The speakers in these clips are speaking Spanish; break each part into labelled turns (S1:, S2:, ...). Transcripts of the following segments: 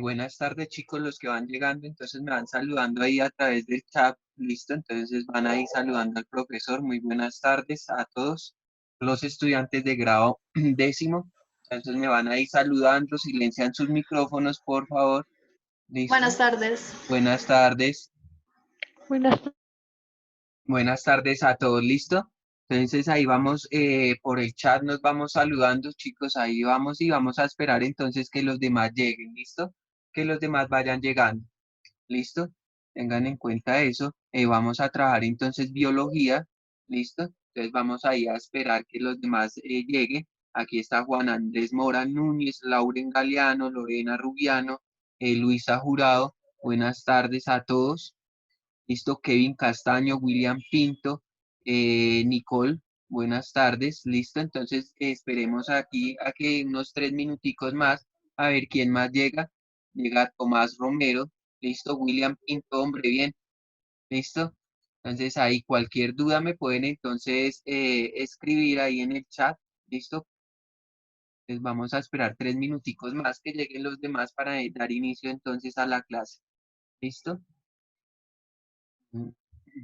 S1: Buenas tardes, chicos, los que van llegando, entonces me van saludando ahí a través del chat, listo, entonces van ahí saludando al profesor. Muy buenas tardes a todos los estudiantes de grado décimo, entonces me van ahí saludando, silencian sus micrófonos, por favor, listo.
S2: Buenas tardes.
S1: Buenas tardes,
S3: Buenas
S1: buenas tardes a todos, listo. Entonces ahí vamos, por el chat nos vamos saludando, chicos, ahí vamos y vamos a esperar entonces que los demás lleguen, listo, que los demás vayan llegando. ¿Listo? Tengan en cuenta eso. Vamos a trabajar entonces biología. ¿Listo? Entonces vamos ahí a esperar que los demás lleguen. Aquí está Juan Andrés Mora Núñez, Lauren Galeano, Lorena Rubiano, Luisa Jurado. Buenas tardes a todos. ¿Listo? Kevin Castaño, William Pinto, Nicole. Buenas tardes. ¿Listo? Entonces esperemos aquí a que unos 3 minuticos más, a ver quién más llega. Llega Tomás Romero. Listo, William Pinto, hombre, bien, listo. Entonces ahí cualquier duda me pueden entonces escribir ahí en el chat, listo. Entonces vamos a esperar 3 minuticos más que lleguen los demás para dar inicio entonces a la clase, listo. Mm,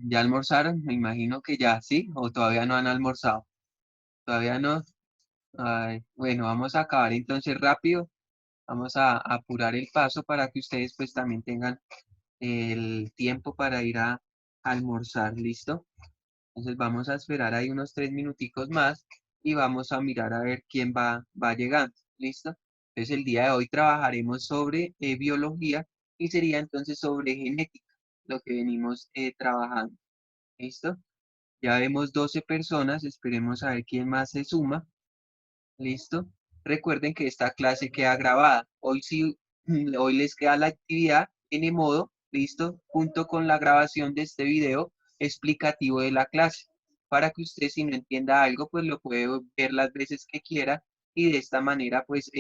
S1: ¿Ya almorzaron? Me imagino que ya, ¿sí? ¿O todavía no han almorzado? Todavía no. Ay, bueno, vamos a acabar entonces rápido. Vamos a apurar el paso para que ustedes pues también tengan el tiempo para ir a almorzar, ¿listo? Entonces vamos a esperar ahí unos 3 minuticos más y vamos a mirar a ver quién va llegando, ¿listo? Entonces el día de hoy trabajaremos sobre biología y sería entonces sobre genética, lo que venimos trabajando, ¿listo? Ya vemos 12 personas, esperemos a ver quién más se suma, ¿listo? Recuerden que esta clase queda grabada. Hoy sí, hoy les queda la actividad en modo, ¿listo? Junto con la grabación de este video explicativo de la clase. Para que usted si no entienda algo, pues lo puede ver las veces que quiera y de esta manera, pues,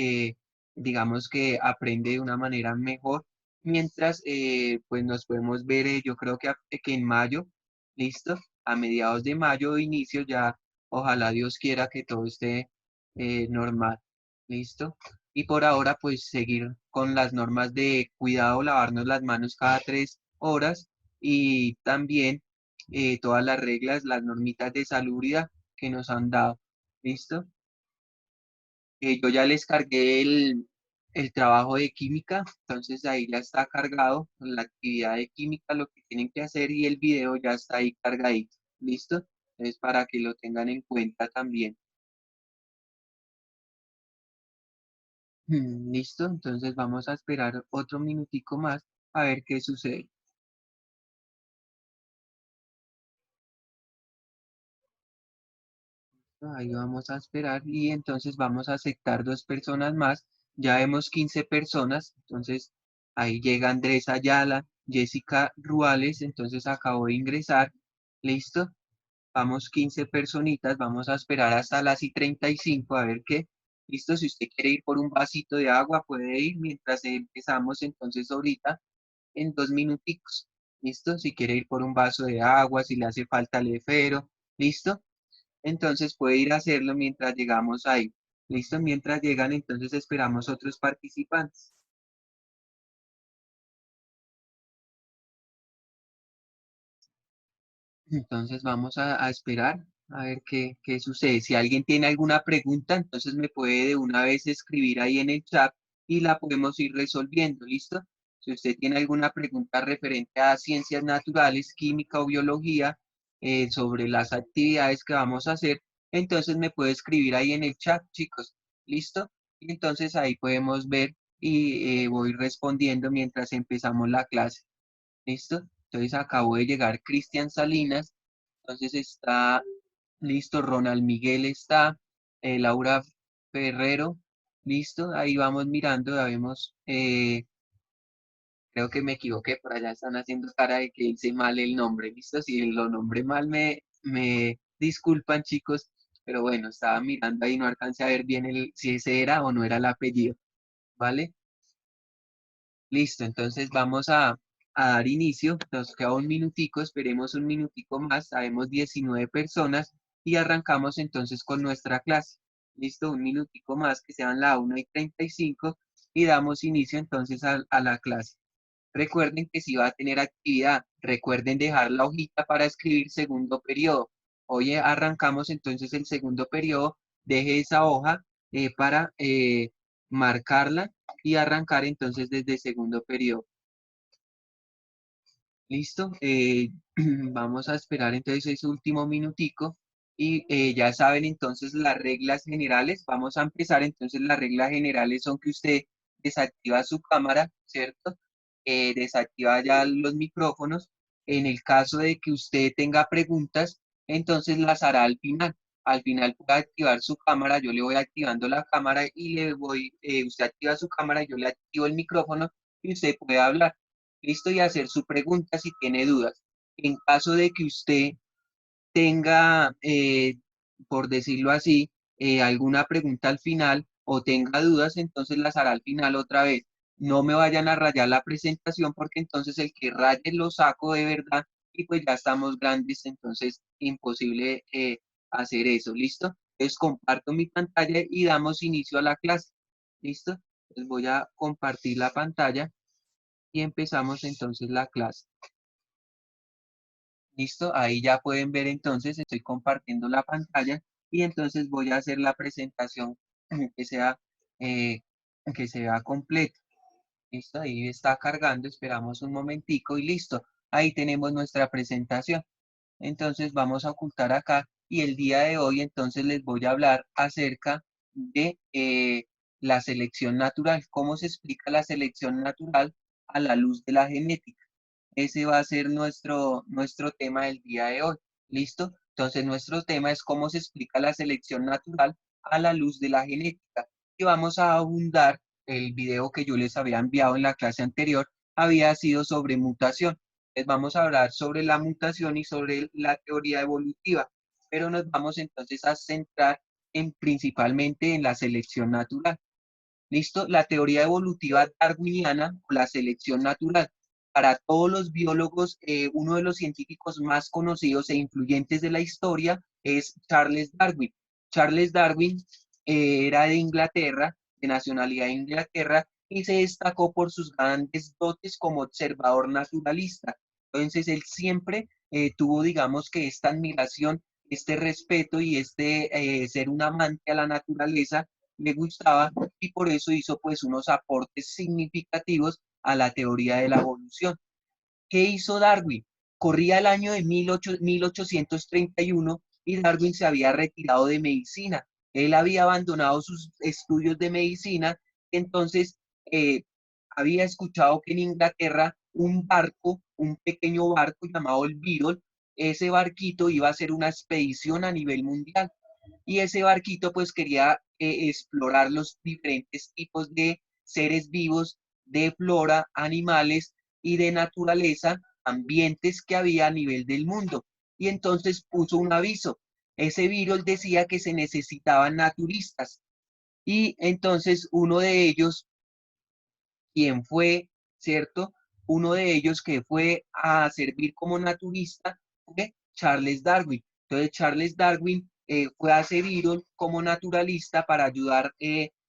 S1: digamos que aprende de una manera mejor. Mientras, pues nos podemos ver, yo creo que en mayo, ¿listo? A mediados de mayo o inicio ya, ojalá Dios quiera que todo esté normal. ¿Listo? Y por ahora, pues seguir con las normas de cuidado, lavarnos las manos cada 3 horas y también todas las reglas, las normitas de salubridad que nos han dado. ¿Listo? Yo ya les cargué el trabajo de química, entonces ahí ya está cargado la actividad de química, lo que tienen que hacer y el video ya está ahí cargadito. ¿Listo? Es para que lo tengan en cuenta también. Listo, entonces vamos a esperar otro minutico más a ver qué sucede. Ahí vamos a esperar y entonces vamos a aceptar 2 personas más. Ya vemos 15 personas, entonces ahí llega Andrés Ayala, Jessica Ruales, entonces acabó de ingresar. Listo, vamos 15 personitas, vamos a esperar hasta las y 35 a ver qué. Listo, si usted quiere ir por un vasito de agua, puede ir mientras empezamos entonces ahorita en 2 minuticos. ¿Listo? Si quiere ir por un vaso de agua, si le hace falta el efero, ¿listo? Entonces puede ir a hacerlo mientras llegamos ahí. ¿Listo? Mientras llegan, entonces esperamos otros participantes. Entonces vamos a esperar a ver qué sucede. Si alguien tiene alguna pregunta, entonces me puede de una vez escribir ahí en el chat y la podemos ir resolviendo. ¿Listo? Si usted tiene alguna pregunta referente a ciencias naturales, química o biología, sobre las actividades que vamos a hacer, entonces me puede escribir ahí en el chat, chicos. ¿Listo? Y entonces ahí podemos ver y voy respondiendo mientras empezamos la clase. ¿Listo? Entonces acabó de llegar Cristian Salinas, entonces está listo, Ronald Miguel está, Laura Ferrero, listo, ahí vamos mirando, ya vemos, creo que me equivoqué, por allá están haciendo cara de que hice mal el nombre, listo, si lo nombré mal me disculpan chicos, pero bueno, estaba mirando ahí, no alcancé a ver bien si ese era o no era el apellido, ¿vale? Listo, entonces vamos a dar inicio. Nos queda un minutico, esperemos un minutico más. Sabemos 19 personas y arrancamos entonces con nuestra clase. Listo, un minutico más, que sean la 1:35 y damos inicio entonces a la clase. Recuerden que si va a tener actividad, recuerden dejar la hojita para escribir segundo periodo. Hoy arrancamos entonces el segundo periodo, deje esa hoja para marcarla y arrancar entonces desde segundo periodo. ¿Listo? Vamos a esperar entonces ese último minutico y ya saben entonces las reglas generales. Vamos a empezar entonces las reglas generales son que usted desactiva su cámara, ¿cierto? Desactiva ya los micrófonos. En el caso de que usted tenga preguntas, entonces las hará al final. Al final puede activar su cámara, yo le voy activando la cámara y usted activa su cámara, yo le activo el micrófono y usted puede hablar. Listo, y hacer su pregunta si tiene dudas. En caso de que usted tenga, por decirlo así, alguna pregunta al final o tenga dudas, entonces las hará al final otra vez. No me vayan a rayar la presentación porque entonces el que raye lo saco de verdad y pues ya estamos grandes, entonces imposible hacer eso. ¿Listo? Entonces comparto mi pantalla y damos inicio a la clase. ¿Listo? Les voy a compartir la pantalla y empezamos entonces la clase. Listo, ahí ya pueden ver entonces, estoy compartiendo la pantalla y entonces voy a hacer la presentación que sea, eh, que se vea completa. Listo, ahí está cargando, esperamos un momentico y listo. Ahí tenemos nuestra presentación. Entonces vamos a ocultar acá y el día de hoy entonces les voy a hablar acerca de la selección natural, cómo se explica la selección natural a la luz de la genética. Ese va a ser nuestro tema del día de hoy. ¿Listo? Entonces, nuestro tema es cómo se explica la selección natural a la luz de la genética. Y vamos a abundar, el video que yo les había enviado en la clase anterior había sido sobre mutación. Entonces, vamos a hablar sobre la mutación y sobre la teoría evolutiva, pero nos vamos entonces a centrar principalmente en la selección natural. ¿Listo? La teoría evolutiva darwiniana o la selección natural. Para todos los biólogos, uno de los científicos más conocidos e influyentes de la historia es Charles Darwin. Charles Darwin era de Inglaterra, de nacionalidad de Inglaterra, y se destacó por sus grandes dotes como observador naturalista. Entonces, él siempre tuvo, digamos que esta admiración, este respeto y ser un amante a la naturaleza le gustaba y por eso hizo pues unos aportes significativos a la teoría de la evolución. ¿Qué hizo Darwin? Corría el año de 1831 y Darwin se había retirado de medicina. Él había abandonado sus estudios de medicina, entonces había escuchado que en Inglaterra un barco, un pequeño barco llamado el Beagle, ese barquito iba a hacer una expedición a nivel mundial y ese barquito pues quería explorar los diferentes tipos de seres vivos, de flora, animales y de naturaleza, ambientes que había a nivel del mundo. Y entonces puso un aviso. Ese virus decía que se necesitaban naturistas. Y entonces uno de ellos, quien fue, ¿cierto? Uno de ellos que fue a servir como naturista fue Charles Darwin. Entonces Charles Darwin fue a servir como naturalista para ayudar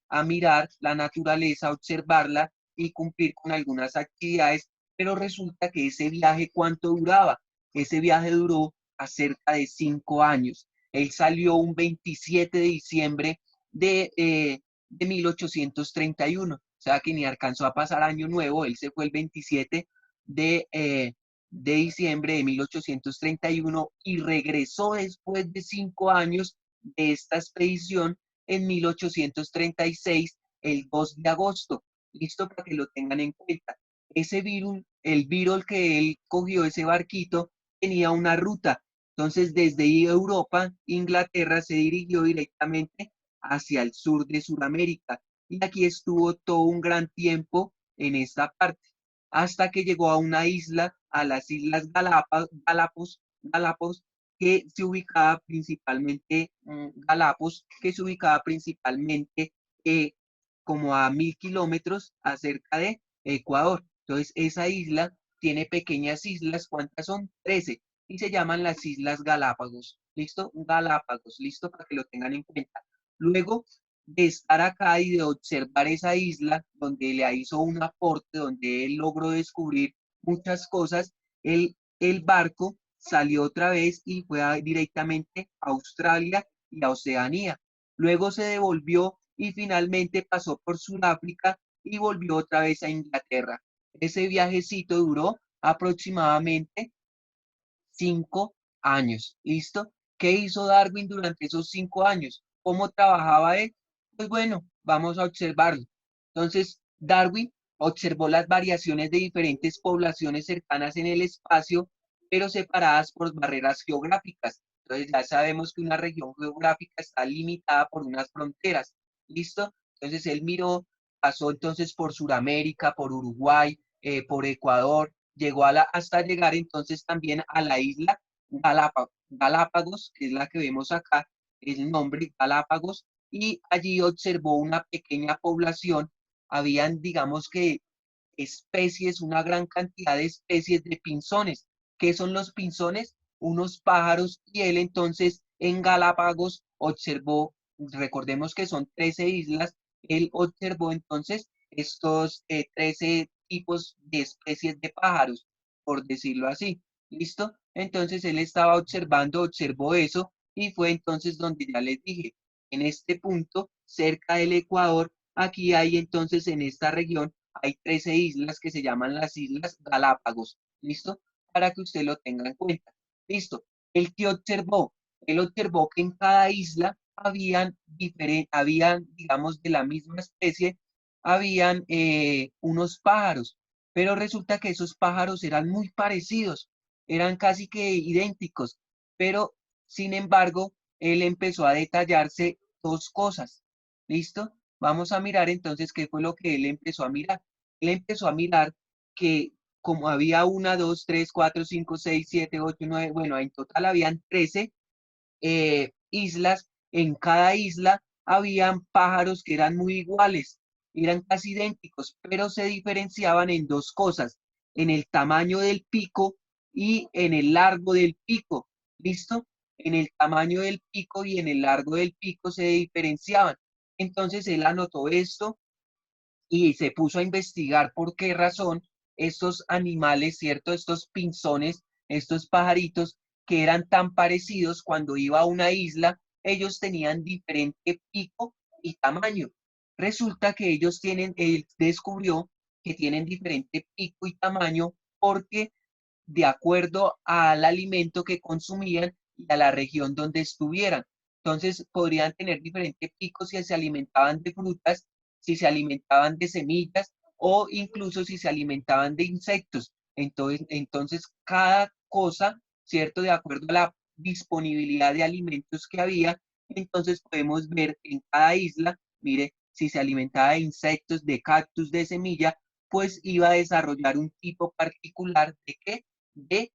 S1: a mirar la naturaleza, observarla y cumplir con algunas actividades, pero resulta que ese viaje, ¿cuánto duraba? Ese viaje duró a cerca de 5 años. Él salió un 27 de diciembre de 1831, o sea que ni alcanzó a pasar año nuevo, él se fue el 27 de diciembre de 1831 y regresó después de 5 años de esta expedición en 1836, el 2 de agosto. Listo para que lo tengan en cuenta. Ese virus, el virus que él cogió, ese barquito, tenía una ruta. Entonces, desde Europa, Inglaterra se dirigió directamente hacia el sur de Sudamérica. Y aquí estuvo todo un gran tiempo en esta parte, hasta que llegó a una isla, a las Islas Galápagos, que se ubicaba principalmente, Galápagos, que se ubicaba principalmente como a 1000 kilómetros acerca de Ecuador. Entonces, esa isla tiene pequeñas islas, ¿cuántas son? 13, y se llaman las Islas Galápagos. ¿Listo? Galápagos, ¿listo? Para que lo tengan en cuenta. Luego de estar acá y de observar esa isla donde le hizo un aporte, donde él logró descubrir muchas cosas, el barco salió otra vez y fue directamente a Australia y a Oceanía. Luego se devolvió y finalmente pasó por Sudáfrica y volvió otra vez a Inglaterra. Ese viajecito duró aproximadamente 5 años. ¿Listo? ¿Qué hizo Darwin durante esos 5 años? ¿Cómo trabajaba él? Pues bueno, vamos a observarlo. Entonces, Darwin observó las variaciones de diferentes poblaciones cercanas en el espacio, pero separadas por barreras geográficas. Entonces, ya sabemos que una región geográfica está limitada por unas fronteras. ¿Listo? Entonces, él miró, pasó entonces por Sudamérica, por Uruguay, por Ecuador, llegó hasta llegar entonces también a la isla Galápagos, que es la que vemos acá, el nombre Galápagos, y allí observó una pequeña población. Habían, digamos que, especies, una gran cantidad de especies de pinzones. ¿Qué son los pinzones? Unos pájaros, y él entonces en Galápagos observó, recordemos que son 13 islas, él observó entonces estos 13 tipos de especies de pájaros, por decirlo así. ¿Listo? Entonces él estaba observando, observó eso, y fue entonces donde ya les dije, en este punto, cerca del Ecuador, aquí hay entonces en esta región hay 13 islas que se llaman las Islas Galápagos. ¿Listo? Para que usted lo tenga en cuenta. ¿Listo? ¿El que observó? Él observó que en cada isla habían, digamos, de la misma especie, habían unos pájaros, pero resulta que esos pájaros eran muy parecidos, eran casi que idénticos, pero sin embargo, él empezó a detallarse dos cosas. ¿Listo? Vamos a mirar entonces qué fue lo que él empezó a mirar. Él empezó a mirar que como había una, dos, tres, cuatro, cinco, seis, siete, ocho, nueve, bueno, en total habían 13 islas. En cada isla habían pájaros que eran muy iguales, eran casi idénticos, pero se diferenciaban en dos cosas, en el tamaño del pico y en el largo del pico. ¿Listo? En el tamaño del pico y en el largo del pico se diferenciaban. Entonces él anotó esto y se puso a investigar por qué razón estos animales, ¿cierto? Estos pinzones, estos pajaritos que eran tan parecidos cuando iba a una isla, ellos tenían diferente pico y tamaño. Resulta que él descubrió que tienen diferente pico y tamaño porque de acuerdo al alimento que consumían y a la región donde estuvieran. Entonces, podrían tener diferentes picos si se alimentaban de frutas, si se alimentaban de semillas o incluso si se alimentaban de insectos. Entonces cada cosa, ¿cierto? De acuerdo a la disponibilidad de alimentos que había, entonces podemos ver en cada isla, mire, si se alimentaba de insectos, de cactus, de semilla, pues iba a desarrollar un tipo particular de qué, de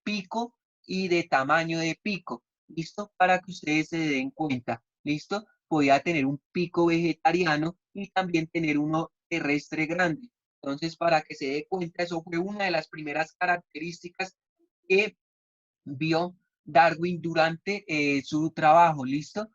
S1: pico y de tamaño de pico. ¿Listo? Para que ustedes se den cuenta. ¿Listo? Podía tener un pico vegetariano y también tener uno terrestre grande. Entonces, para que se dé cuenta, eso fue una de las primeras características que vio Darwin durante su trabajo. ¿Listo?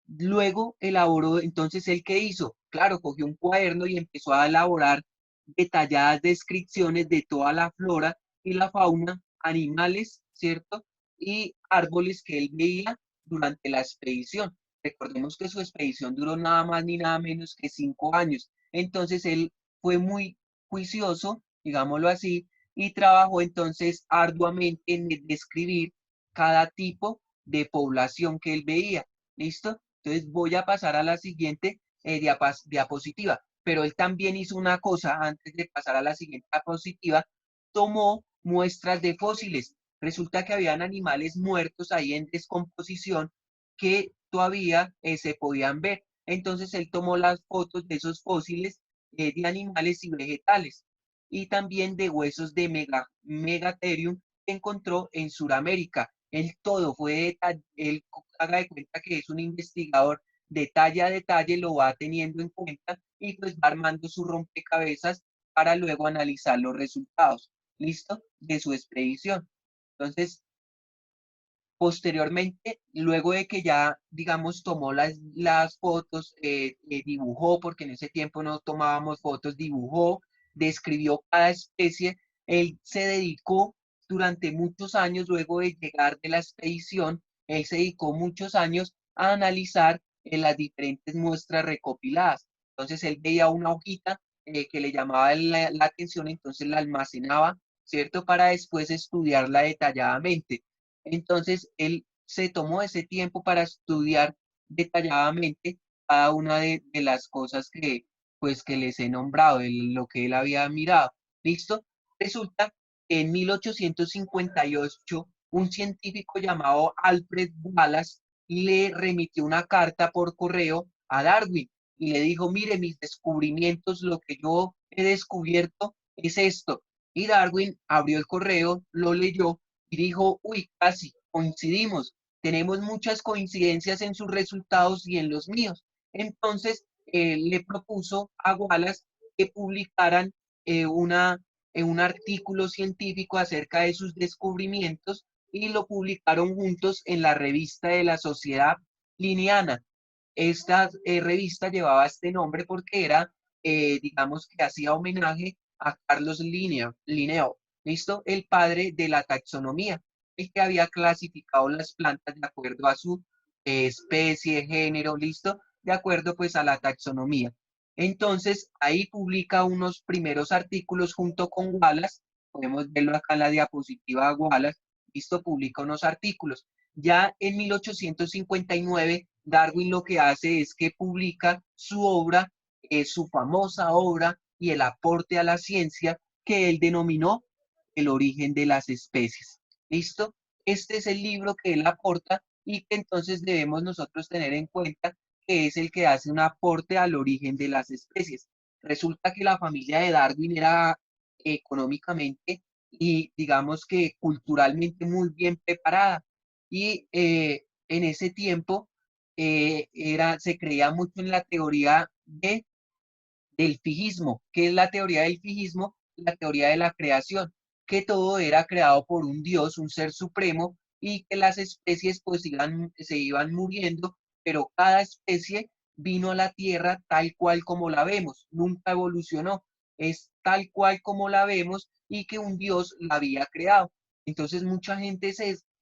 S1: Luego elaboró, entonces, ¿él qué hizo? Claro, cogió un cuaderno y empezó a elaborar detalladas descripciones de toda la flora y la fauna, animales, ¿cierto? Y árboles que él veía durante la expedición. Recordemos que su expedición duró nada más ni nada menos que 5 años. Entonces él fue muy juicioso, digámoslo así, y trabajó entonces arduamente en describir cada tipo de población que él veía. ¿Listo? Entonces voy a pasar a la siguiente diapositiva, pero él también hizo una cosa antes de pasar a la siguiente diapositiva, tomó muestras de fósiles. Resulta que habían animales muertos ahí en descomposición que todavía se podían ver. Entonces él tomó las fotos de esos fósiles de animales y vegetales y también de huesos de Megatherium que encontró en Sudamérica. Él todo fue, él haga de cuenta que es un investigador, detalle a detalle lo va teniendo en cuenta y pues va armando su rompecabezas para luego analizar los resultados, ¿listo? De su expedición. Entonces, Posteriormente, luego de que ya, digamos, tomó las fotos, dibujó, porque en ese tiempo no tomábamos fotos, dibujó, describió cada especie, él se dedicó durante muchos años, luego de llegar de la expedición, él se dedicó muchos años a analizar las diferentes muestras recopiladas. Entonces, él veía una hojita que le llamaba la atención, entonces la almacenaba, ¿cierto? Para después estudiarla detalladamente. Entonces, él se tomó ese tiempo para estudiar detalladamente cada una de las cosas que, pues, que les he nombrado, lo que él había mirado. ¿Listo? Resulta que en 1858, un científico llamado Alfred Wallace le remitió una carta por correo a Darwin y le dijo, mire, mis descubrimientos, lo que yo he descubierto es esto. Y Darwin abrió el correo, lo leyó y dijo, uy, casi coincidimos, tenemos muchas coincidencias en sus resultados y en los míos. Entonces, le propuso a Wallace que publicaran un artículo científico acerca de sus descubrimientos y lo publicaron juntos en la revista de la Sociedad Linneana. Esta revista llevaba este nombre porque era, digamos que hacía homenaje a Carlos Linneo, ¿listo? El padre de la taxonomía, el que había clasificado las plantas de acuerdo a su especie, género, ¿listo? De acuerdo pues a la taxonomía. Entonces, ahí publica unos primeros artículos junto con Wallace, podemos verlo acá en la diapositiva Wallace, ¿listo? Publica unos artículos. Ya en 1859, Darwin lo que hace es que publica su obra, su famosa obra y el aporte a la ciencia que él denominó El origen de las especies. ¿Listo? Este es el libro que él aporta y que entonces debemos nosotros tener en cuenta que es el que hace un aporte al origen de las especies. Resulta que la familia de Darwin era económicamente y digamos que culturalmente muy bien preparada y en ese tiempo se creía mucho en la teoría del fijismo. ¿Qué es la teoría del fijismo? La teoría de la creación, que todo era creado por un Dios, un ser supremo, y que las especies pues se iban muriendo, pero cada especie vino a la Tierra tal cual como la vemos, nunca evolucionó, es tal cual como la vemos y que un Dios la había creado. Entonces mucha gente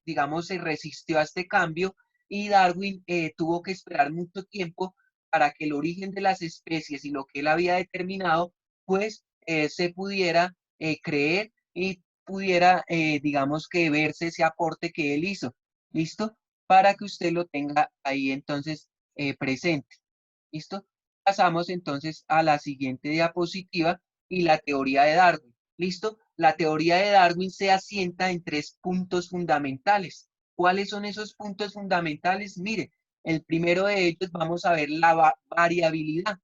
S1: digamos, se resistió a este cambio y Darwin tuvo que esperar mucho tiempo para que el origen de las especies y lo que él había determinado, pues se pudiera creer y pudiera, digamos que verse ese aporte que él hizo. ¿Listo? Para que usted lo tenga ahí entonces presente. ¿Listo? Pasamos entonces a la siguiente diapositiva y la teoría de Darwin. ¿Listo? La teoría de Darwin se asienta en tres puntos fundamentales. ¿Cuáles son esos puntos fundamentales? Mire, el primero de ellos vamos a ver la variabilidad.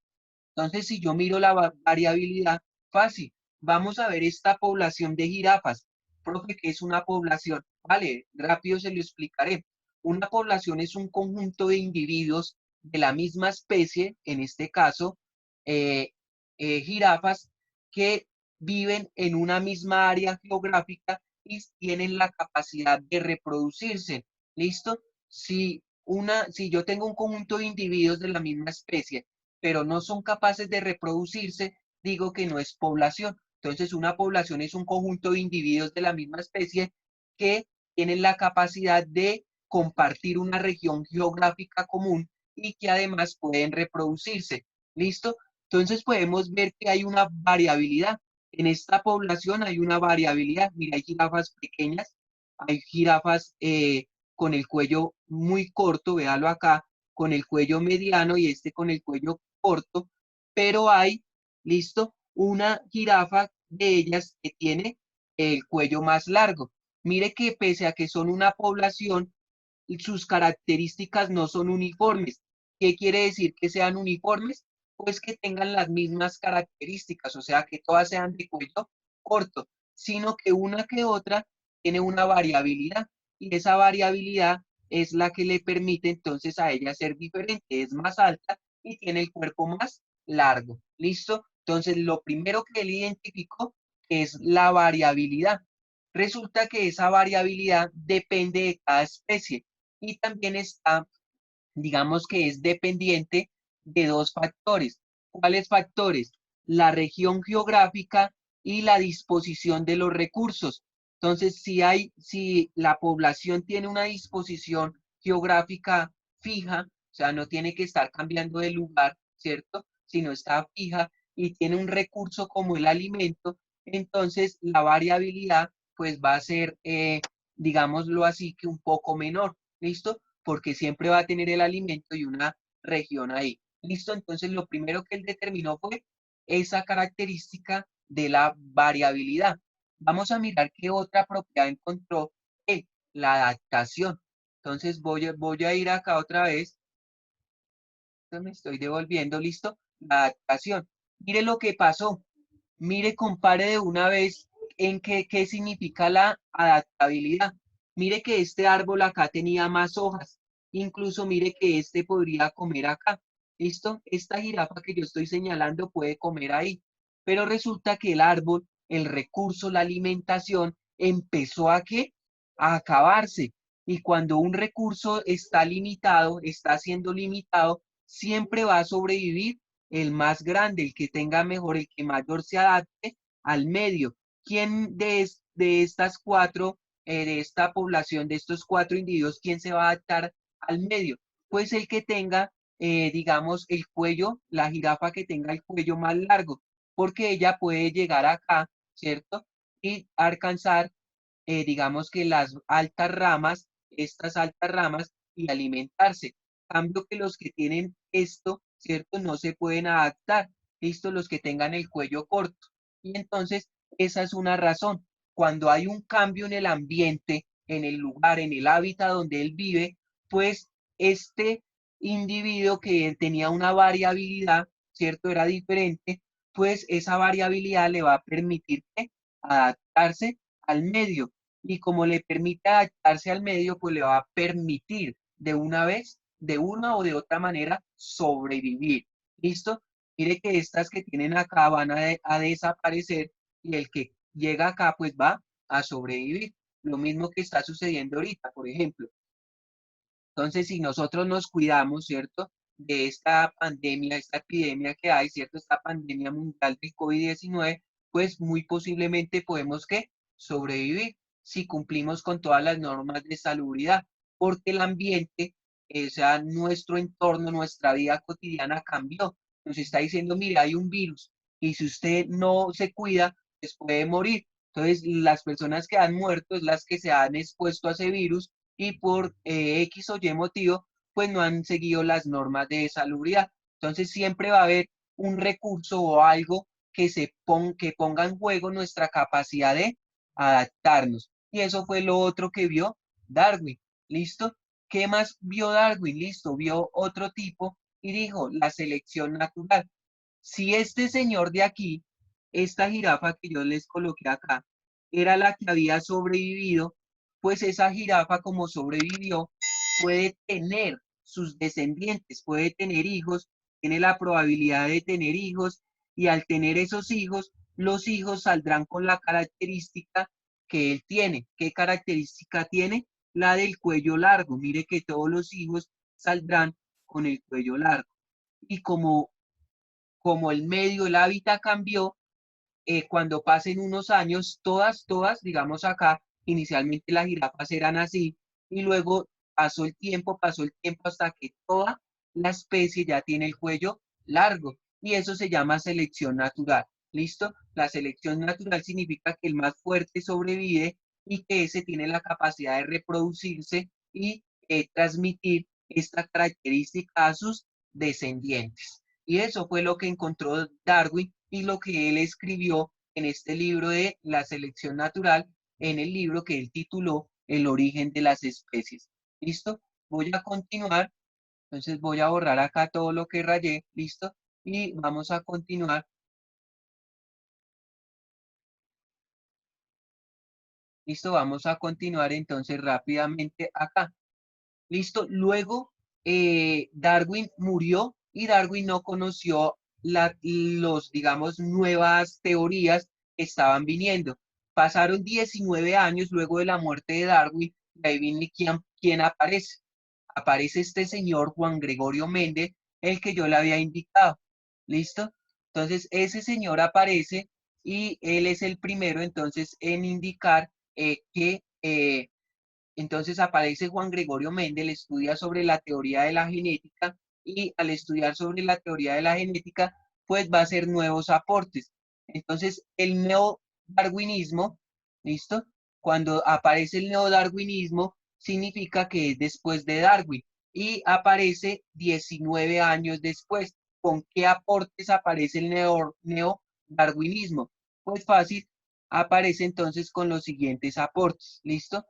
S1: Entonces, si yo miro la variabilidad, fácil, vamos a ver esta población de jirafas. Profe, ¿qué es una población? Vale, rápido se lo explicaré. Una población es un conjunto de individuos de la misma especie, en este caso, eh, jirafas, que viven en una misma área geográfica y tienen la capacidad de reproducirse. ¿Listo? Si yo tengo un conjunto de individuos de la misma especie, pero no son capaces de reproducirse, digo que no es población. Entonces, una población es un conjunto de individuos de la misma especie que tienen la capacidad de compartir una región geográfica común y que además pueden reproducirse. ¿Listo? Entonces podemos ver que hay una variabilidad. En esta población hay una variabilidad. Mira, hay jirafas pequeñas, hay jirafas con el cuello muy corto, véalo acá, con el cuello mediano y este con el cuello corto, pero hay, listo, una jirafa de ellas que tiene el cuello más largo. Mire que pese a que son una población, sus características no son uniformes. ¿Qué quiere decir que sean uniformes? Pues que tengan las mismas características, o sea, que todas sean de cuello corto, sino que una que otra tiene una variabilidad y esa variabilidad es la que le permite entonces a ella ser diferente, es más alta y tiene el cuerpo más largo. ¿Listo? Entonces, lo primero que él identificó es la variabilidad. Resulta que esa variabilidad depende de cada especie y también está, digamos que es dependiente de dos factores. ¿Cuáles factores? La región geográfica y la disposición de los recursos. Entonces, si la población tiene una disposición geográfica fija, o sea, no tiene que estar cambiando de lugar, ¿cierto? Sino está fija y tiene un recurso como el alimento, entonces la variabilidad pues va a ser, digámoslo así, que un poco menor, ¿listo? Porque siempre va a tener el alimento y una región ahí. ¿Listo? Entonces lo primero que él determinó fue esa característica de la variabilidad. Vamos a mirar qué otra propiedad encontró él, la adaptación. Entonces voy a ir acá otra vez. Entonces me estoy devolviendo, ¿listo? La adaptación. Mire lo que pasó. Mire, compare de una vez en qué significa la adaptabilidad. Mire que este árbol acá tenía más hojas. Incluso mire que este podría comer acá. ¿Listo? Esta jirafa que yo estoy señalando puede comer ahí. Pero resulta que el árbol, el recurso, la alimentación, empezó a qué? A acabarse. Y cuando un recurso está limitado, está siendo limitado, siempre va a sobrevivir el más grande, el que tenga mejor, el que mayor se adapte al medio. ¿Quién de estas cuatro, de esta población, de estos cuatro individuos, quién se va a adaptar al medio? Pues el que tenga, digamos, el cuello, la jirafa que tenga el cuello más largo, porque ella puede llegar acá, ¿cierto? Y alcanzar, digamos que las altas ramas, estas altas ramas, y alimentarse. Cambio que los que tienen esto, ¿cierto? No se pueden adaptar, ¿listo? Los que tengan el cuello corto. Y entonces, esa es una razón. Cuando hay un cambio en el ambiente, en el lugar, en el hábitat donde él vive, pues este individuo que tenía una variabilidad, ¿cierto? Era diferente, pues esa variabilidad le va a permitir que adaptarse al medio. Y como le permite adaptarse al medio, pues le va a permitir de una vez, de una o de otra manera, sobrevivir. ¿Listo? Mire que estas que tienen acá van a desaparecer y el que llega acá, pues va a sobrevivir. Lo mismo que está sucediendo ahorita, por ejemplo. Entonces, si nosotros nos cuidamos, ¿cierto? De esta pandemia, esta epidemia que hay, ¿cierto? Esta pandemia mundial del COVID-19, pues muy posiblemente podemos, ¿qué? Sobrevivir si cumplimos con todas las normas de salubridad, porque el ambiente, o sea, nuestro entorno, nuestra vida cotidiana cambió. Nos está diciendo, mira, hay un virus y si usted no se cuida, pues puede morir. Entonces, las personas que han muerto es las que se han expuesto a ese virus y por X o Y motivo, pues no han seguido las normas de salubridad. Entonces siempre va a haber un recurso o algo que ponga en juego nuestra capacidad de adaptarnos. Y eso fue lo otro que vio Darwin. ¿Listo? ¿Qué más vio Darwin? Listo, vio otro tipo y dijo la selección natural. Si este señor de aquí, esta jirafa que yo les coloqué acá, era la que había sobrevivido, pues esa jirafa como sobrevivió, puede tener sus descendientes, puede tener hijos, tiene la probabilidad de tener hijos y al tener esos hijos, los hijos saldrán con la característica que él tiene. ¿Qué característica tiene? La del cuello largo. Mire que todos los hijos saldrán con el cuello largo. Y como el medio, el hábitat cambió, cuando pasen unos años, todas, digamos acá, inicialmente las jirafas eran así, y luego pasó el tiempo hasta que toda la especie ya tiene el cuello largo, y eso se llama selección natural. ¿Listo? La selección natural significa que el más fuerte sobrevive y que ese tiene la capacidad de reproducirse y transmitir esta característica a sus descendientes. Y eso fue lo que encontró Darwin y lo que él escribió en este libro de la selección natural, en el libro que él tituló El origen de las especies. ¿Listo? Voy a continuar. Entonces voy a borrar acá todo lo que rayé. ¿Listo? Y vamos a continuar. ¿Listo? Vamos a continuar entonces rápidamente acá. ¿Listo? Luego, Darwin murió y Darwin no conoció digamos, nuevas teorías que estaban viniendo. Pasaron 19 años luego de la muerte de Darwin, y ahí viene quién aparece. Aparece este señor Juan Gregorio Méndez, el que yo le había indicado. ¿Listo? Entonces, ese señor aparece y él es el primero entonces en indicar que entonces aparece Juan Gregorio Mendel, estudia sobre la teoría de la genética y al estudiar sobre la teoría de la genética, pues va a hacer nuevos aportes. Entonces, el neodarwinismo, ¿listo? Cuando aparece el neodarwinismo, significa que es después de Darwin y aparece 19 años después. ¿Con qué aportes aparece el neodarwinismo? Pues fácil, aparece entonces con los siguientes aportes, ¿listo?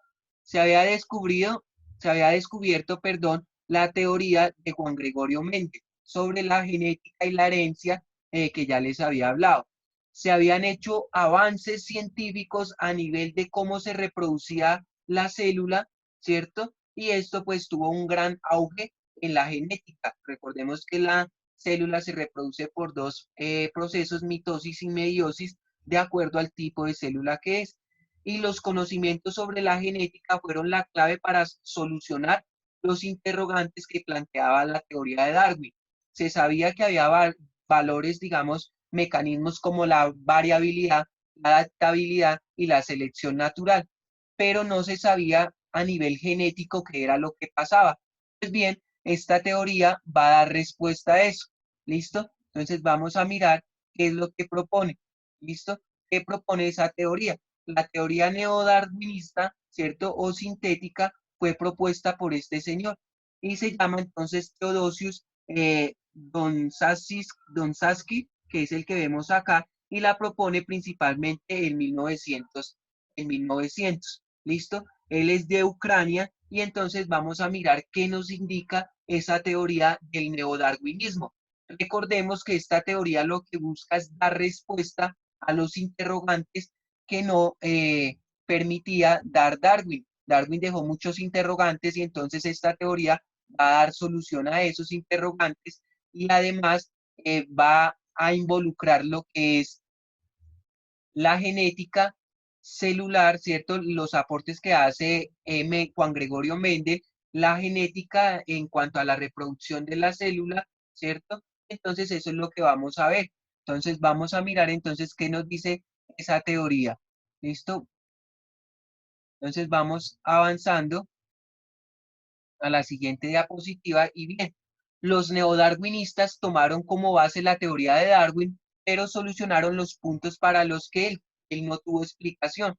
S1: se había descubrido, se había descubierto, perdón, la teoría de Juan Gregorio Méndez sobre la genética y la herencia que ya les había hablado. Se habían hecho avances científicos a nivel de cómo se reproducía la célula, ¿cierto? Y esto pues tuvo un gran auge en la genética. Recordemos que la célula se reproduce por dos procesos, mitosis y meiosis, de acuerdo al tipo de célula que es y los conocimientos sobre la genética fueron la clave para solucionar los interrogantes que planteaba la teoría de Darwin. Se sabía que había valores, digamos, mecanismos como la variabilidad, la adaptabilidad y la selección natural, pero no se sabía a nivel genético qué era lo que pasaba. Pues bien, esta teoría va a dar respuesta a eso. ¿Listo? Entonces vamos a mirar qué es lo que propone. ¿Listo? ¿Qué propone esa teoría? La teoría neodarwinista, ¿cierto? O sintética fue propuesta por este señor y se llama entonces Theodosius Donsky, que es el que vemos acá, y la propone principalmente en 1900. ¿Listo? Él es de Ucrania y entonces vamos a mirar qué nos indica esa teoría del neodarwinismo. Recordemos que esta teoría lo que busca es dar respuesta a los interrogantes que no permitía dar Darwin. Darwin dejó muchos interrogantes y entonces esta teoría va a dar solución a esos interrogantes y además va a involucrar lo que es la genética celular, ¿cierto? Los aportes que hace Juan Gregorio Mendel, la genética en cuanto a la reproducción de la célula, ¿cierto? Entonces eso es lo que vamos a ver. Entonces vamos a mirar entonces qué nos dice esa teoría. ¿Listo? Entonces vamos avanzando a la siguiente diapositiva y bien, los neodarwinistas tomaron como base la teoría de Darwin, pero solucionaron los puntos para los que él no tuvo explicación,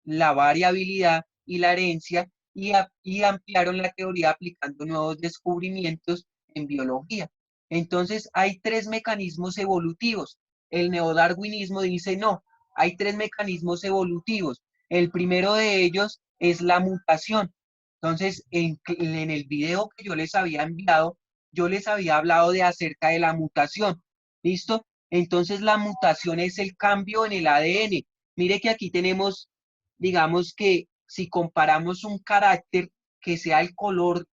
S1: la variabilidad y la herencia, y ampliaron la teoría aplicando nuevos descubrimientos en biología. Entonces, hay tres mecanismos evolutivos. El neodarwinismo dice no, hay tres mecanismos evolutivos. El primero de ellos es la mutación. Entonces, en el video que yo les había enviado, yo les había hablado de acerca de la mutación. ¿Listo? Entonces, la mutación es el cambio en el ADN. Mire que aquí tenemos, digamos que si comparamos un carácter que sea el color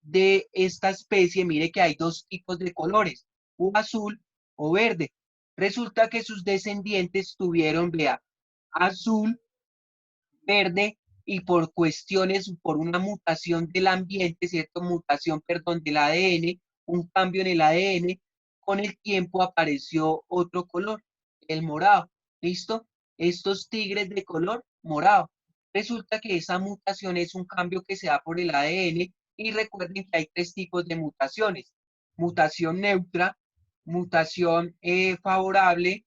S1: de esta especie, mire que hay dos tipos de colores, o azul o verde. Resulta que sus descendientes tuvieron, vea, azul, verde y por cuestiones, por una mutación del ambiente, ¿cierto? Mutación, perdón, del ADN, un cambio en el ADN, con el tiempo apareció otro color, el morado. ¿Listo? Estos tigres de color morado. Resulta que esa mutación es un cambio que se da por el ADN y recuerden que hay tres tipos de mutaciones. Mutación neutra, mutación favorable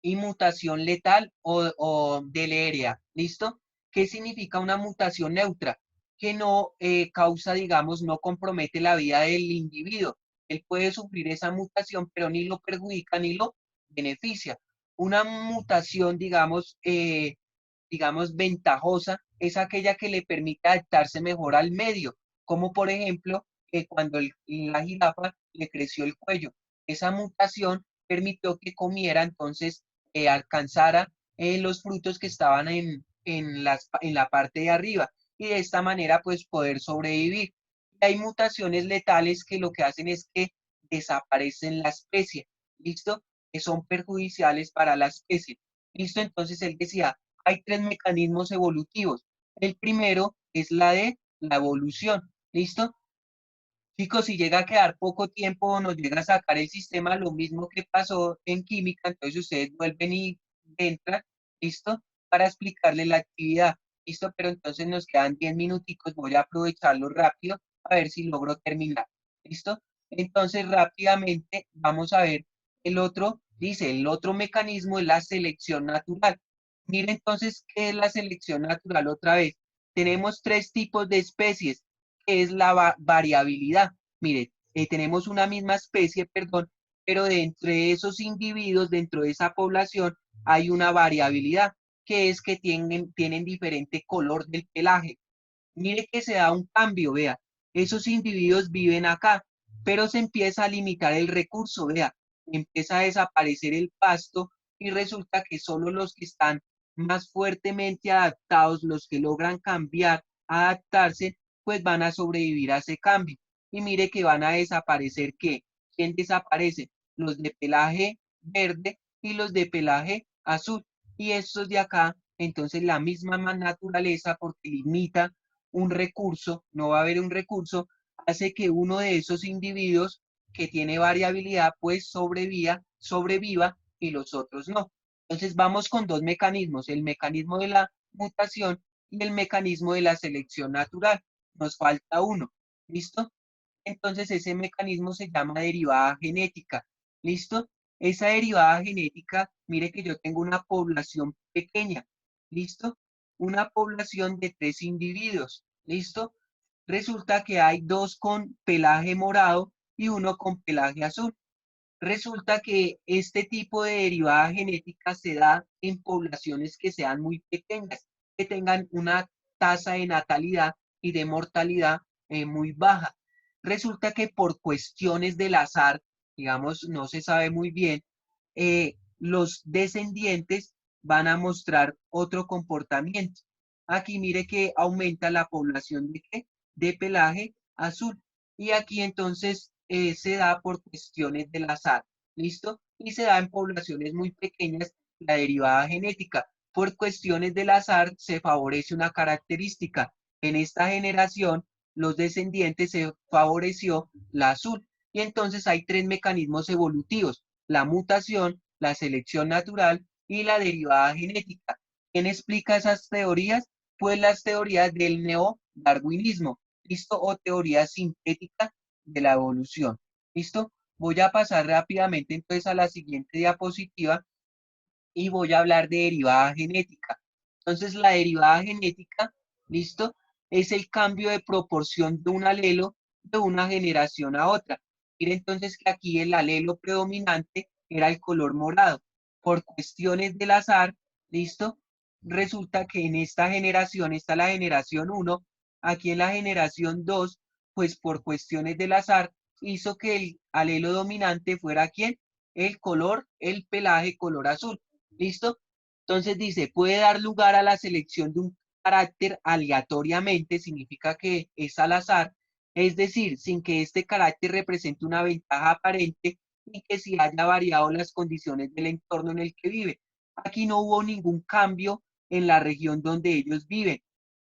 S1: y mutación letal o deletérea. ¿Listo? ¿Qué significa una mutación neutra? Que no causa, digamos, no compromete la vida del individuo. Él puede sufrir esa mutación, pero ni lo perjudica ni lo beneficia. Una mutación, digamos, ventajosa es aquella que le permite adaptarse mejor al medio, como por ejemplo, cuando la jirafa le creció el cuello. Esa mutación permitió que comiera entonces alcanzara los frutos que estaban en la parte de arriba y de esta manera pues poder sobrevivir. Y hay mutaciones letales que lo que hacen es que desaparecen la especie, ¿listo? Que son perjudiciales para la especie. ¿Listo? Entonces él decía, hay tres mecanismos evolutivos. El primero es la de la evolución, ¿listo? Chicos, si llega a quedar poco tiempo o nos llega a sacar el sistema, lo mismo que pasó en química, entonces ustedes vuelven y entran, ¿listo? Para explicarle la actividad, ¿listo? Pero entonces nos quedan 10 minuticos, voy a aprovecharlo rápido a ver si logro terminar, ¿listo? Entonces rápidamente vamos a ver el otro, dice, el otro mecanismo es la selección natural. Mire entonces, ¿qué es la selección natural otra vez? Tenemos tres tipos de especies, que es la variabilidad. Mire, tenemos una misma especie, perdón, pero de entre esos individuos, dentro de esa población, hay una variabilidad, que es que tienen diferente color del pelaje. Mire que se da un cambio, vea, esos individuos viven acá, pero se empieza a limitar el recurso, vea, empieza a desaparecer el pasto y resulta que solo los que están más fuertemente adaptados, los que logran cambiar, adaptarse, pues van a sobrevivir a ese cambio. Y mire que van a desaparecer, ¿qué? ¿Quién desaparece? Los de pelaje verde y los de pelaje azul. Y estos de acá, entonces la misma naturaleza, porque limita un recurso, no va a haber un recurso, hace que uno de esos individuos que tiene variabilidad, pues sobreviva y los otros no. Entonces vamos con dos mecanismos, el mecanismo de la mutación y el mecanismo de la selección natural. Nos falta uno, ¿listo? Entonces ese mecanismo se llama derivada genética, ¿listo? Esa derivada genética, mire que yo tengo una población pequeña, ¿listo? Una población de 3 individuos, ¿listo? Resulta que hay dos con pelaje morado y uno con pelaje azul. Resulta que este tipo de derivada genética se da en poblaciones que sean muy pequeñas, que tengan una tasa de natalidad y de mortalidad muy baja. Resulta que por cuestiones del azar, digamos, no se sabe muy bien, los descendientes van a mostrar otro comportamiento. Aquí mire que aumenta la población de ¿qué? De pelaje azul. Y aquí entonces se da por cuestiones del azar, ¿listo? Y se da en poblaciones muy pequeñas la derivada genética. Por cuestiones del azar se favorece una característica. En esta generación, los descendientes se favoreció la azul. Y entonces hay tres mecanismos evolutivos, la mutación, la selección natural y la derivada genética. ¿Quién explica esas teorías? Pues las teorías del neodarwinismo, ¿listo? O teoría sintética de la evolución, ¿listo? Voy a pasar rápidamente entonces a la siguiente diapositiva y voy a hablar de derivada genética. Entonces, la derivada genética, ¿listo? Es el cambio de proporción de un alelo de una generación a otra. Mire entonces que aquí el alelo predominante era el color morado. Por cuestiones del azar, ¿listo? Resulta que en esta generación está la generación 1, aquí en la generación 2, pues por cuestiones del azar, hizo que el alelo dominante fuera ¿quién? El pelaje color azul. ¿Listo? Entonces dice, puede dar lugar a la selección de un carácter aleatoriamente, significa que es al azar, es decir, sin que este carácter represente una ventaja aparente y que si haya variado las condiciones del entorno en el que vive. Aquí no hubo ningún cambio en la región donde ellos viven.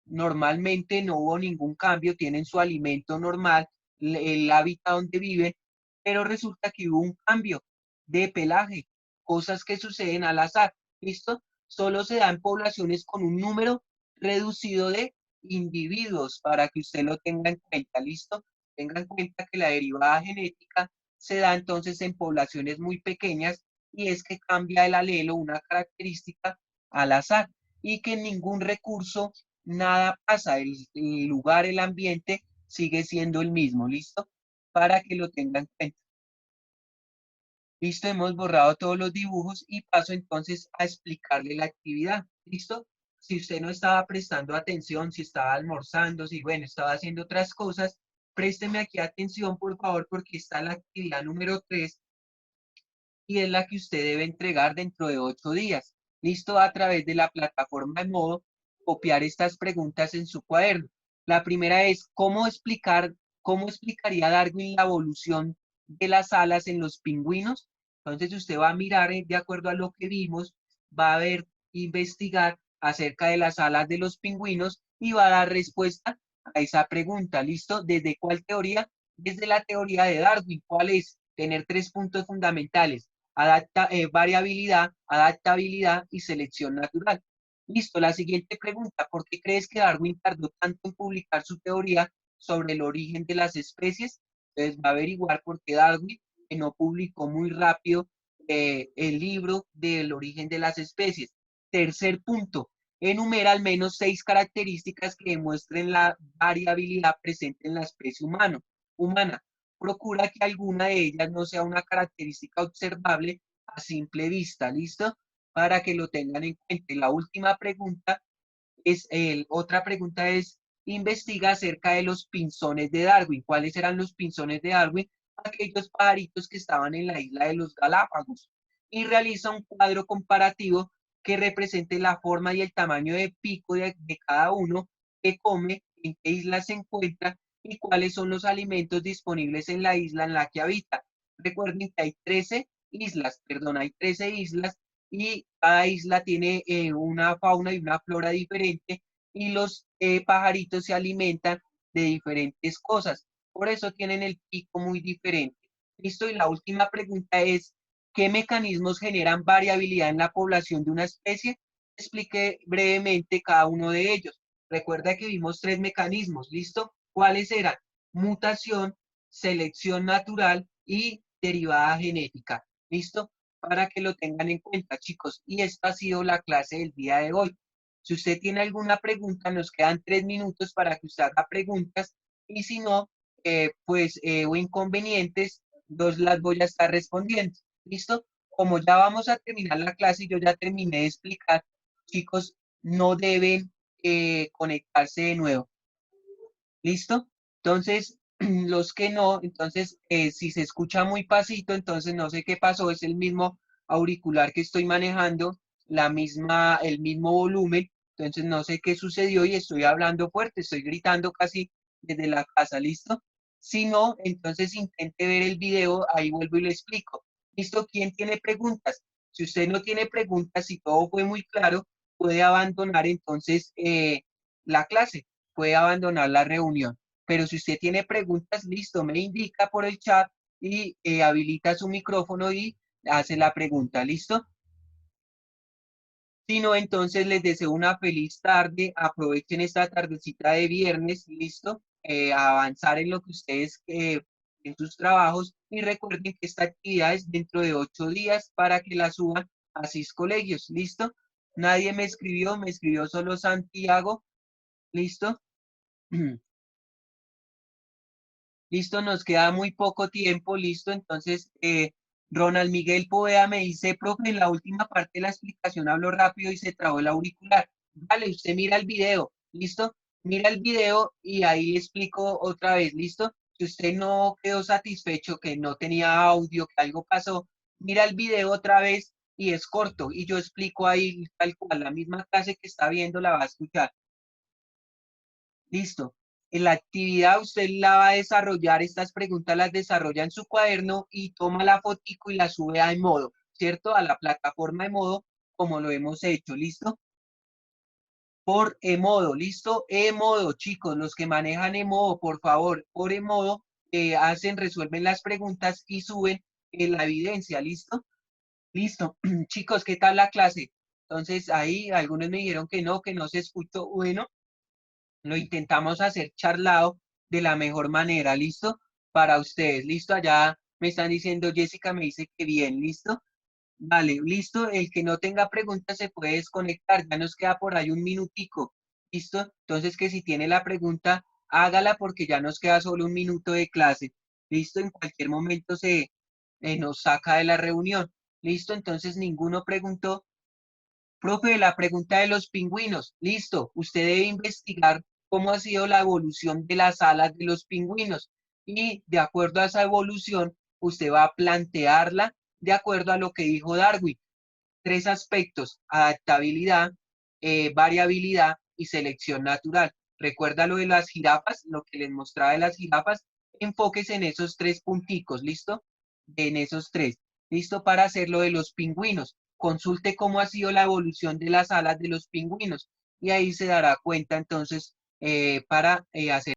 S1: Normalmente no hubo ningún cambio, tienen su alimento normal, el hábitat donde viven, pero resulta que hubo un cambio de pelaje, cosas que suceden al azar, ¿listo? Solo se da en poblaciones con un número reducido de individuos para que usted lo tenga en cuenta, ¿listo? Tenga en cuenta que la derivada genética se da entonces en poblaciones muy pequeñas y es que cambia el alelo, una característica al azar y que ningún recurso, nada pasa, el lugar, el ambiente sigue siendo el mismo, ¿listo? Para que lo tengan en cuenta. Listo, hemos borrado todos los dibujos y paso entonces a explicarle la actividad. ¿Listo? Si usted no estaba prestando atención, si estaba almorzando, si bueno, estaba haciendo otras cosas, présteme aquí atención, por favor, porque está la actividad número 3 y es la que usted debe entregar dentro de 8 días. ¿Listo? A través de la plataforma de modo, copiar estas preguntas en su cuaderno. La primera es, cómo explicaría Darwin la evolución de las alas en los pingüinos? Entonces usted va a mirar de acuerdo a lo que vimos, va a ver, investigar acerca de las alas de los pingüinos y va a dar respuesta a esa pregunta. ¿Listo? ¿Desde cuál teoría? Desde la teoría de Darwin. ¿Cuál es? Tener tres puntos fundamentales: variabilidad, adaptabilidad y selección natural. Listo, la siguiente pregunta: ¿por qué crees que Darwin tardó tanto en publicar su teoría sobre el origen de las especies? Entonces va a averiguar por qué Darwin no publicó muy rápido el libro del origen de las especies. Tercer punto: enumera al menos 6 características que demuestren la variabilidad presente en la especie humana. Procura que alguna de ellas no sea una característica observable a simple vista. ¿Listo? Para que lo tengan en cuenta. Y la última pregunta otra pregunta es: investiga acerca de los pinzones de Darwin. ¿Cuáles eran los pinzones de Darwin? Aquellos pajaritos que estaban en la isla de los Galápagos. Y realiza un cuadro comparativo que represente la forma y el tamaño de pico de cada uno, qué come, en qué isla se encuentra y cuáles son los alimentos disponibles en la isla en la que habita. Recuerden que hay 13 islas, perdón, hay 13 islas y cada isla tiene una fauna y una flora diferente y los pajaritos se alimentan de diferentes cosas. Por eso tienen el pico muy diferente. Listo, y la última pregunta es: ¿qué mecanismos generan variabilidad en la población de una especie? Expliqué brevemente cada uno de ellos. Recuerda que vimos 3 mecanismos, ¿listo? ¿Cuáles eran? Mutación, selección natural y derivada genética. ¿Listo? Para que lo tengan en cuenta, chicos. Y esta ha sido la clase del día de hoy. Si usted tiene alguna pregunta, nos quedan 3 minutos para que usted haga preguntas y si no, o inconvenientes, dos las voy a estar respondiendo. ¿Listo? Como ya vamos a terminar la clase y yo ya terminé de explicar, chicos, no deben conectarse de nuevo. ¿Listo? Entonces, los que no, entonces, si se escucha muy pasito, entonces no sé qué pasó, es el mismo auricular que estoy manejando, el mismo volumen, entonces no sé qué sucedió y estoy hablando fuerte, estoy gritando casi desde la casa. ¿Listo? Si no, entonces intente ver el video, ahí vuelvo y le explico. ¿Listo? ¿Quién tiene preguntas? Si usted no tiene preguntas, si todo fue muy claro, puede abandonar entonces la clase, puede abandonar la reunión. Pero si usted tiene preguntas, listo, me indica por el chat y habilita su micrófono y hace la pregunta. ¿Listo? Si no, entonces les deseo una feliz tarde. Aprovechen esta tardecita de viernes, ¿listo? A avanzar en lo que ustedes, en sus trabajos. Y recuerden que esta actividad es dentro de 8 días para que la suban a 6 colegios. ¿Listo? Nadie me escribió solo Santiago. ¿Listo? Listo, nos queda muy poco tiempo, listo. Entonces, Ronald Miguel Poveda me dice: profe, en la última parte de la explicación habló rápido y se trabó el auricular. Vale, usted mira el video, listo. Mira el video y ahí le explico otra vez, listo. Si usted no quedó satisfecho, que no tenía audio, que algo pasó, mira el video otra vez y es corto y yo explico ahí tal cual, la misma clase que está viendo la va a escuchar. Listo. En la actividad usted la va a desarrollar, estas preguntas las desarrolla en su cuaderno y toma la fotico y la sube a modo, ¿cierto? A la plataforma de modo, como lo hemos hecho, ¿listo? Por modo, ¿listo? modo, chicos, los que manejan modo, por favor, por modo, resuelven las preguntas y suben la evidencia, ¿listo? Listo. Chicos, ¿qué tal la clase? Entonces, ahí algunos me dijeron que no se escuchó. Bueno, lo intentamos hacer charlado de la mejor manera, ¿listo? Para ustedes, ¿listo? Allá me están diciendo, Jessica me dice que bien, ¿listo? Vale, listo. El que no tenga preguntas se puede desconectar, ya nos queda por ahí un minutico, ¿listo? Entonces que si tiene la pregunta, hágala porque ya nos queda solo un minuto de clase, ¿listo? En cualquier momento se nos saca de la reunión, ¿listo? Entonces ninguno preguntó. Profe, la pregunta de los pingüinos. Listo. Usted debe investigar cómo ha sido la evolución de las alas de los pingüinos. Y de acuerdo a esa evolución, usted va a plantearla de acuerdo a lo que dijo Darwin. 3 aspectos: adaptabilidad, variabilidad y selección natural. Recuerda lo de las jirafas, lo que les mostraba de las jirafas. Enfóquese en esos 3 punticos, ¿listo? En esos 3. ¿Listo? Para hacer lo de los pingüinos. consulte cómo ha sido la evolución de las alas de los pingüinos y ahí se dará cuenta entonces para hacer